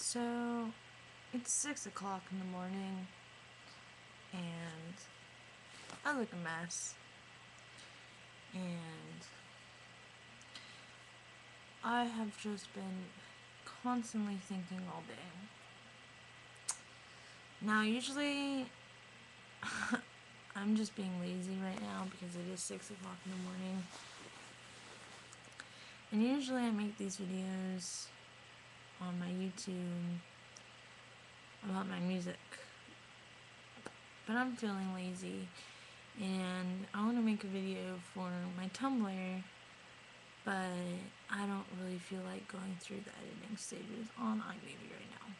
So, it's 6 o'clock in the morning, and I look a mess, and I have just been constantly thinking all day. Now, usually, I'm just being lazy right now because it is 6 o'clock in the morning, and usually I make these videos on my YouTube about my music, but I'm feeling lazy, and I want to make a video for my Tumblr, but I don't really feel like going through the editing stages on iMovie right now.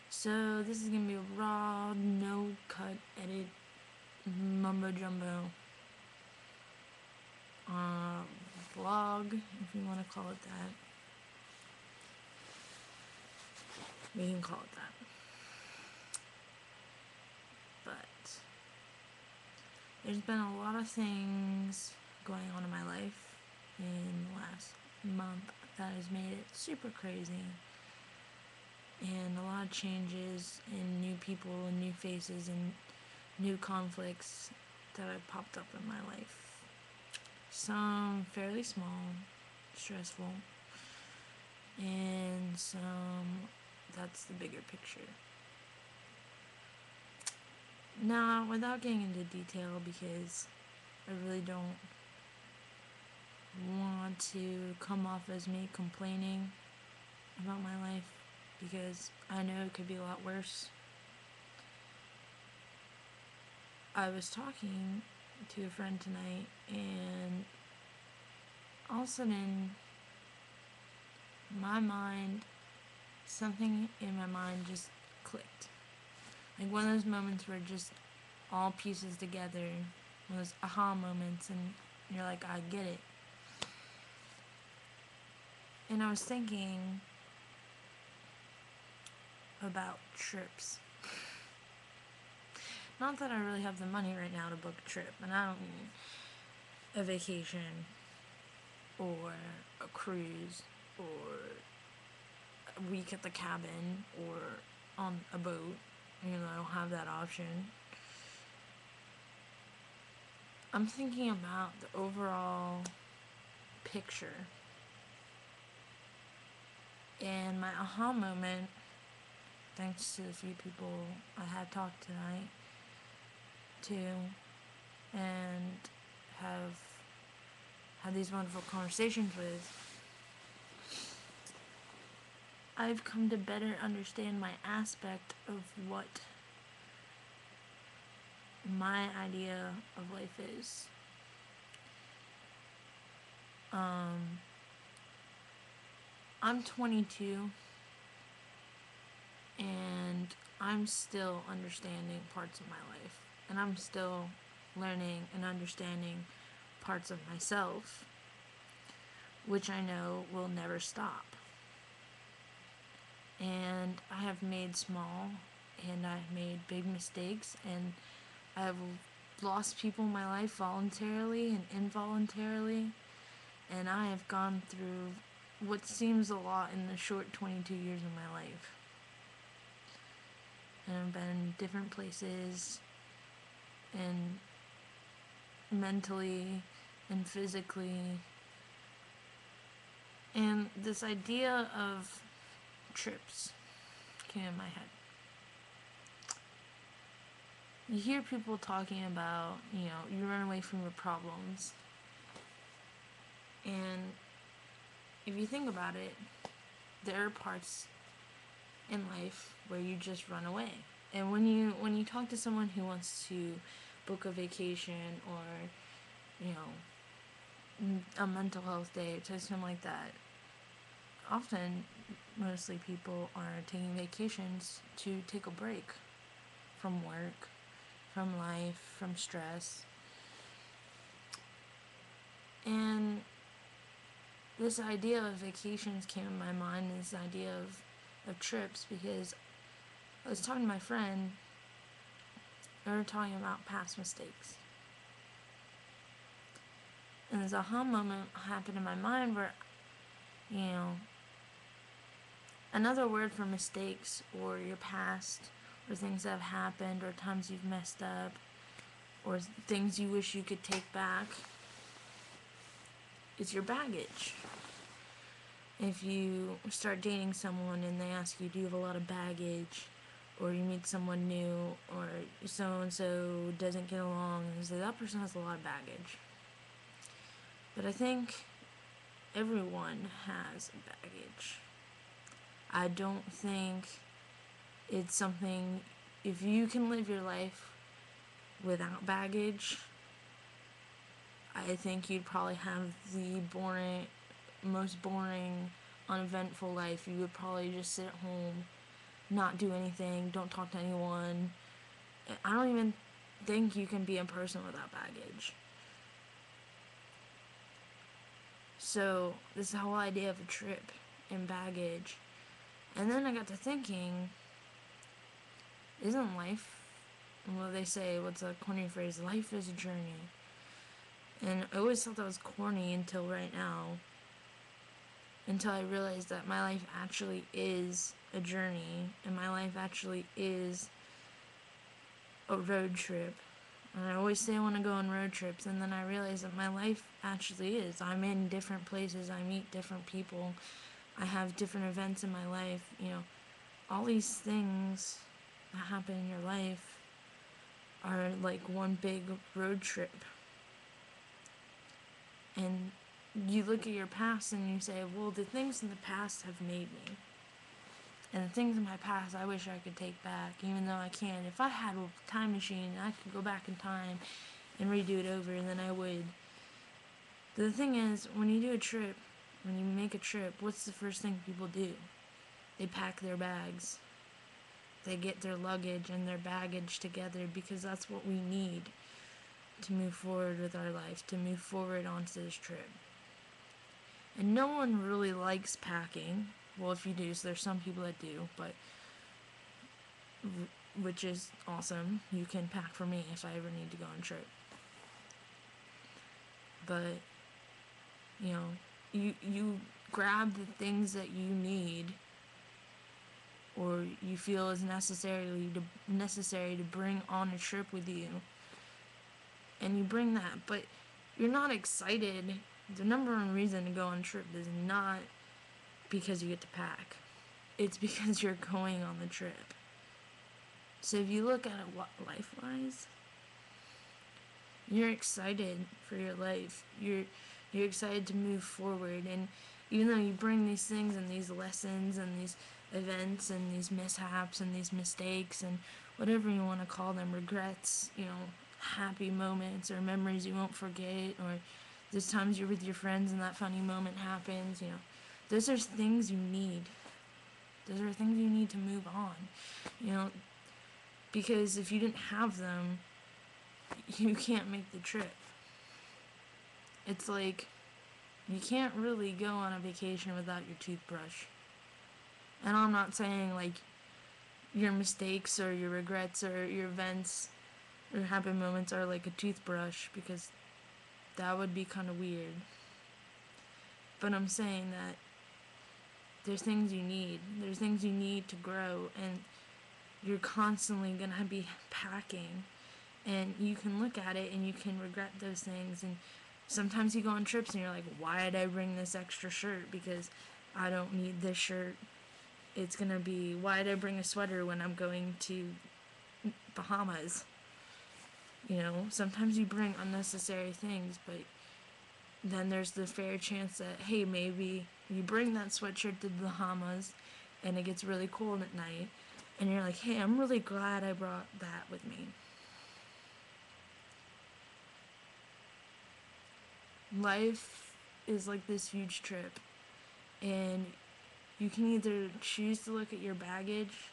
So this is gonna be a raw, no cut edit mumbo jumbo vlog, if you want to call it that. We can call it that. But there's been a lot of things going on in my life in the last month that has made it super crazy, and a lot of changes and new people and new faces and new conflicts that have popped up in my life. Some fairly small, stressful, and some that's the bigger picture. Now, without getting into detail, because I really don't want to come off as me complaining about my life, because I know it could be a lot worse. I was talking to a friend tonight, and all of a sudden, something in my mind just clicked. Like one of those moments where just all pieces together, one of those aha moments, and you're like, I get it. And I was thinking about trips. Not that I really have the money right now to book a trip, and I don't mean a vacation or a cruise or a week at the cabin or on a boat. I don't have that option. I'm thinking about the overall picture. And my aha moment, thanks to the few people I had talked tonight to, and have had these wonderful conversations with, I've come to better understand my aspect of what my idea of life is. I'm 22, and I'm still understanding parts of my life, and I'm still learning and understanding parts of myself, which I know will never stop. And I have made small and I've made big mistakes, and I've lost people in my life voluntarily and involuntarily, and I have gone through what seems a lot in the short 22 years of my life. And I've been in different places, and mentally and physically. And this idea of trips came in my head. You hear people talking about, you run away from your problems. And if you think about it, there are parts in life where you just run away. And when you talk to someone who wants to book a vacation or, a mental health day or something like that, mostly people are taking vacations to take a break from work, from life, from stress. And this idea of vacations came in my mind, this idea of trips, because I was talking to my friend, and we were talking about past mistakes. And this aha moment happened in my mind where, another word for mistakes or your past or things that have happened or times you've messed up or things you wish you could take back is your baggage. If you start dating someone and they ask you, do you have a lot of baggage? Or you meet someone new, or so-and-so doesn't get along, and say that person has a lot of baggage. But I think everyone has baggage. I don't think it's something, if you can live your life without baggage, I think you'd probably have the most boring, uneventful life. You would probably just sit at home, not do anything, don't talk to anyone. I don't even think you can be a person without baggage. So this whole idea of a trip and baggage. And then I got to thinking, isn't life, well, they say, what's a corny phrase, life is a journey. And I always thought that was corny until right now. Until I realized that my life actually is a journey, and my life actually is a road trip. And I always say I want to go on road trips, and then I realize that my life actually is. I'm in different places, I meet different people, I have different events in my life, all these things that happen in your life are like one big road trip. And you look at your past and you say, well, the things in the past have made me. And the things in my past I wish I could take back, even though I can't. If I had a time machine, I could go back in time and redo it over, and then I would. The thing is, when you do a trip, when you make a trip, what's the first thing people do? They pack their bags. They get their luggage and their baggage together, because that's what we need to move forward with our life, to move forward onto this trip. And no one really likes packing. Well, if you do, so there's some people that do, but which is awesome. You can pack for me if I ever need to go on a trip. But you grab the things that you need or you feel is necessary to bring on a trip with you, and you bring that, but you're not excited. The number one reason to go on a trip is not because you get to pack. It's because you're going on the trip. So if you look at it life-wise, you're excited for your life. You're excited to move forward, and even though you bring these things and these lessons and these events and these mishaps and these mistakes and whatever you want to call them, regrets, happy moments or memories you won't forget, or there's times you're with your friends and that funny moment happens, those are things you need. Those are things you need to move on, because if you didn't have them, you can't make the trip. It's like you can't really go on a vacation without your toothbrush. And I'm not saying like your mistakes or your regrets or your events or happy moments are like a toothbrush, because that would be kind of weird. But I'm saying that there's things you need. There's things you need to grow, and you're constantly going to be packing. And you can look at it and you can regret those things. And sometimes you go on trips and you're like, why did I bring this extra shirt? Because I don't need this shirt. It's going to be, why did I bring a sweater when I'm going to Bahamas? Sometimes you bring unnecessary things, but then there's the fair chance that, hey, maybe you bring that sweatshirt to the Bahamas and it gets really cold at night, and you're like, hey, I'm really glad I brought that with me. Life is like this huge trip, and you can either choose to look at your baggage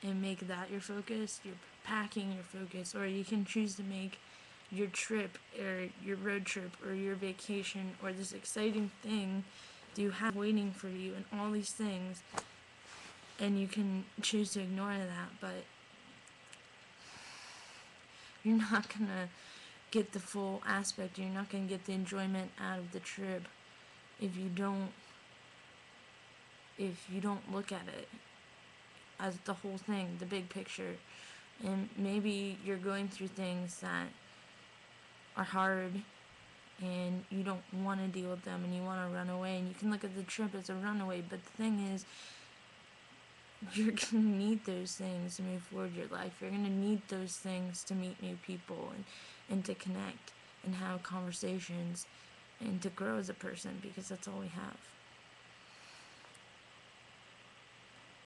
and make that your focus, your packing your focus, or you can choose to make your trip or your road trip or your vacation or this exciting thing that you have waiting for you and all these things, and you can choose to ignore that, but you're not gonna get the full aspect. You're not gonna get the enjoyment out of the trip if you don't if you don't look at it as the whole thing, the big picture. And maybe you're going through things that are hard and you don't want to deal with them and you want to run away, and you can look at the trip as a runaway, but the thing is, you're going to need those things to move forward your life. You're going to need those things to meet new people and to connect and have conversations and to grow as a person, because that's all we have.